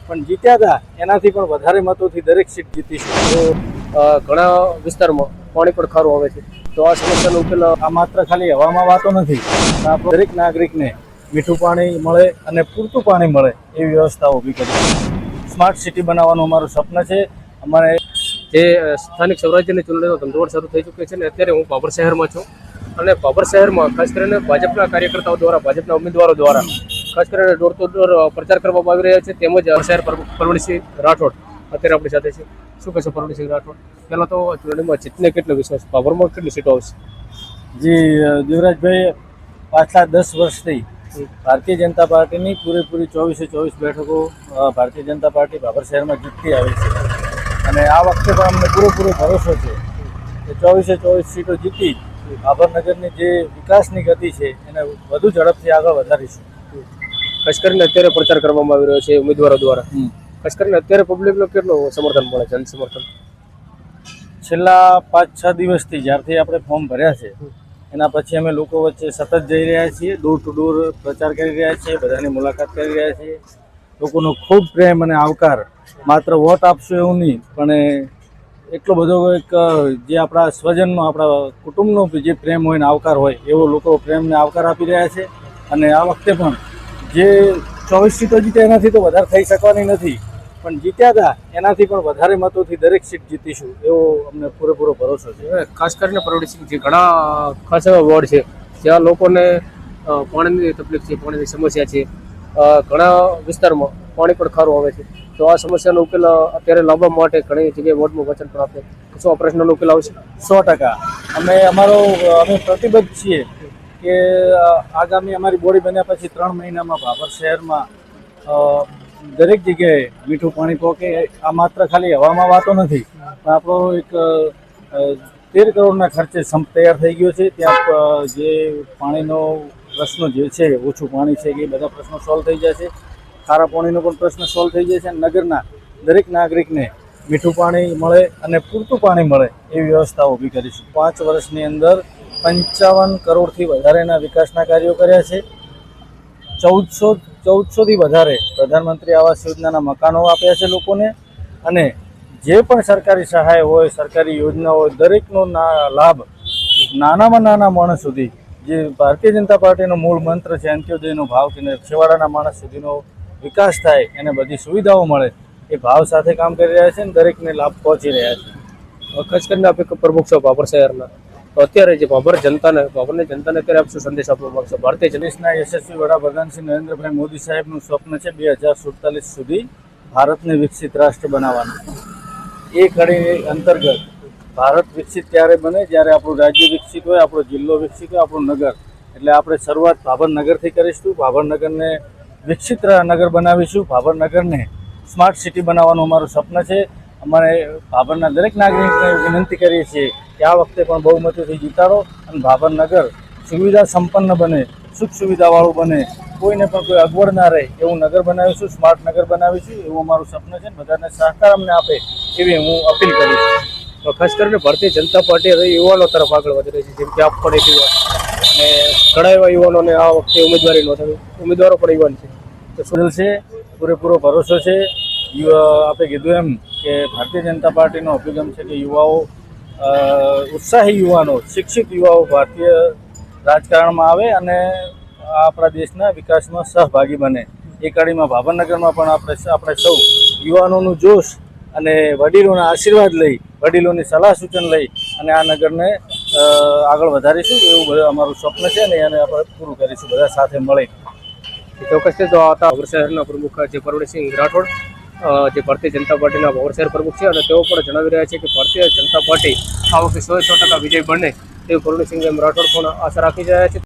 પણ જીત્યા હતા એનાથી પણ વધારે મતોથી દરેક સીટ જીતીશું. ઘણા વિસ્તારમાં પાણી પણ ખારું આવે છે, તો આ સમસ્યાનો ઉકેલ આ માત્ર ખાલી હવામાં વાતો નથી, પણ આપણે દરેક નાગરિકને મીઠું પાણી મળે અને પૂરતું પાણી મળે એવી વ્યવસ્થા ઊભી કરી. સ્માર્ટ સિટી બનાવવાનું અમારું સ્વપ્ન છે. અમારે જે સ્થાનિક સ્વરાજ્યની ચૂંટણીનો ધમધોળ શરૂ થઈ ચૂકી છે ને અત્યારે હું ભાભર શહેરમાં છું, અને ભાભર શહેરમાં ખાસ કરીને ભાજપના કાર્યકર્તાઓ દ્વારા, ભાજપના ઉમેદવારો દ્વારા ખાસ કરીને ડોર ટુ ડોર પ્રચાર કરવામાં આવી રહ્યા છે. તેમજ શહેર પરવડીસિંહ રાઠોડ અત્યારે આપણી સાથે છે. શું કહેશો પરવડીસિંહ રાઠોડ? પહેલાં તો ચૂંટણીમાં જીતને કેટલો વિશ્વાસ, ભાભરમાં કેટલી સીટો આવશે? જી દેવરાજભાઈ, પાછલા 10 વર્ષથી ભારતીય જનતા પાર્ટીની પૂરેપૂરી 24 બેઠકો ભારતીય જનતા પાર્ટી ભાભર શહેરમાં જીતતી આવી છે, અને આ વખતે પણ અમને પૂરેપૂરો ભરોસો છે કે 24 સીટો જીતી ભાભર નગરની જે વિકાસની ગતિ છે એને વધુ ઝડપથી આગળ વધારીશું. ખાસ કરીને અત્યારે પ્રચાર કરવામાં આવી રહ્યો છે ઉમેદવારો દ્વારા, ખાસ કરીને અત્યારે પબ્લિકનો કેટલો સમર્થન મળે છે, જનસમર્થન? છેલ્લા 5-6 દિવસથી જ્યારથી આપણે ફોર્મ ભર્યા છે એના પછી અમે લોકો વચ્ચે સતત જઈ રહ્યા છીએ, ડોર ટુ ડોર પ્રચાર કરી રહ્યા છીએ, બધાની મુલાકાત કરી રહ્યા છીએ. લોકોનો ખૂબ પ્રેમ અને આવકાર, માત્ર વોટ આપશું એવું નહીં, પણ એટલો બધો એક જે આપણા સ્વજનનો, આપણા કુટુંબનો જે પ્રેમ હોય ને આવકાર હોય એવો લોકો પ્રેમને આવકાર આપી રહ્યા છે. અને આ વખતે પણ જે 24 સીટો જીત્યા એનાથી તો વધારે થઈ શકવાની નથી, પણ જીત્યા હતા એનાથી પણ વધારે મતોથી દરેક સીટ જીતીશું એવો અમને પૂરેપૂરો ભરોસો છે. ખાસ કરીને પરવડીસિંહજી ઘણા ખાસ એવા વોર્ડ છે જ્યાં લોકોને પાણીની તકલીફ છે, પાણીની સમસ્યા છે, ઘણા વિસ્તારમાં પાણી પણ ખારું આવે છે, તો આ સમસ્યાનો ઉકેલ અત્યારે લાવવા માટે ઘણી જગ્યાએ વોર્ડમાં વચન પણ આપે. શું આ પ્રશ્નનો ઉકેલ આવશે? 100% અમે પ્રતિબદ્ધ છીએ કે આગામી અમારી બોડી બન્યા પછી 3 મહિનામાં ભાભર શહેરમાં દરેક જગ્યાએ મીઠું પાણી પહોંચે. આ માત્ર ખાલી હવામાં વાતો નથી, પણ આપણો એક 13 કરોડના ખર્ચે સંપ તૈયાર થઈ ગયો છે. ત્યાં જે પાણીનો પ્રશ્ન જે છે, ઓછું પાણી છે, એ બધા પ્રશ્નો સોલ્વ થઈ જશે. ખારા પાણીનો પણ પ્રશ્ન સોલ્વ થઈ જશે. નગરના દરેક નાગરિકને મીઠું પાણી મળે અને પૂરતું પાણી મળે એવી વ્યવસ્થા ઊભી કરીશું. 5 વર્ષની અંદર 55 કરોડથી વધારેના વિકાસના કાર્યો કર્યા છે. 1400થી વધારે પ્રધાનમંત્રી આવાસ યોજનાના મકાનો આપ્યા છે લોકોને, અને જે પણ સરકારી સહાય હોય, સરકારી યોજના હોય, દરેકનો લાભ નાનામાં નાના માણસ સુધી, જે ભારતીય જનતા પાર્ટીનો મૂળ મંત્ર છે અંત્યોદયનો ભાવ, કે છેવાડાના માણસ સુધીનો વિકાસ થાય, એને બધી સુવિધાઓ મળે, એ ભાવ સાથે કામ કરી રહ્યા છે અને દરેકને લાભ પહોંચી રહ્યા છે. ખાસ કરીને આપે પ્રમુખ છો ભાભર શહેરના, તો અત્યારે જે ભાભરની જનતાને અત્યારે આપ શું સંદેશ આપવા માંગશો? ભારતીય દેશના યશસ્વી વડાપ્રધાન શ્રી નરેન્દ્રભાઈ મોદી સાહેબનું સ્વપ્ન છે 2047 સુધી ભારતને વિકસિત રાષ્ટ્ર બનાવવાનું. એ કડી અંતર્ગત ભારત વિકસિત ત્યારે બને જ્યારે આપણું રાજ્ય વિકસિત હોય, આપણો જિલ્લો વિકસિત હોય, આપણું નગર. એટલે આપણે શરૂઆત ભાભર નગરથી કરીશું. ભાભર નગરને વિકસિત નગર બનાવીશું. ભાભર નગરને સ્માર્ટ સિટી બનાવવાનું અમારું સ્વપ્ન છે. અમારે ભાભરના દરેક નાગરિકને વિનંતી કરીએ છીએ કે આ વખતે પણ બહુમતીથી જીતાડો અને ભાભર નગર સુવિધા સંપન્ન બને, સુખ સુવિધાવાળું બને, કોઈને પણ કોઈ અગવડ ના રહે એવું નગર બનાવીશું, સ્માર્ટ નગર બનાવીશું, એવું અમારું સપન છે. બધાને સહકાર અમને આપે એવી હું અપીલ કરું છું. તો ખાસ કરીને ભારતીય જનતા પાર્ટી હવે યુવાનો તરફ આગળ વધી રહી છે, જેમ કે આપ પણ એક યુવાન, અને ઘણા એવા યુવાનોને આ વખતે ઉમેદવારી નોંધાવી, ઉમેદવારો પણ યુવાન છે, તો શું છે, પૂરેપૂરો ભરોસો છે. આપણે કીધું એમ કે ભારતીય જનતા પાર્ટીનો અભિગમ છે કે યુવાઓ, ઉત્સાહી યુવાનો, શિક્ષિત યુવાઓ ભારતીય રાજકારણમાં આવે અને આપણા દેશના વિકાસમાં સહભાગી બને. એ કડીમાં ભાભરનગરમાં પણ આપણે સૌ યુવાનોનું જોશ અને વડીલોના આશીર્વાદ લઈ, વડીલોની સલાહ સૂચન લઈ અને આ નગરને આગળ વધારીશું એવું અમારું સ્વપ્ન છે, અને એને આપણે પૂરું કરીશું બધા સાથે મળી. ચોક્કસ છે. તો આ હતા ભાભર શહેરના પ્રમુખ જે પરવડીસિંહ રાઠોડ, જે ભારતીય જનતા પાર્ટીના ભાભર શહેર પ્રમુખ છે, અને તેઓ પણ જણાવી રહ્યા છે કે ભારતીય જનતા પાર્ટી આ વખતે 100% વિજય બને તેવું પરવડીસિંહ રાઠોડ પણ આશા રાખી રહ્યા છે.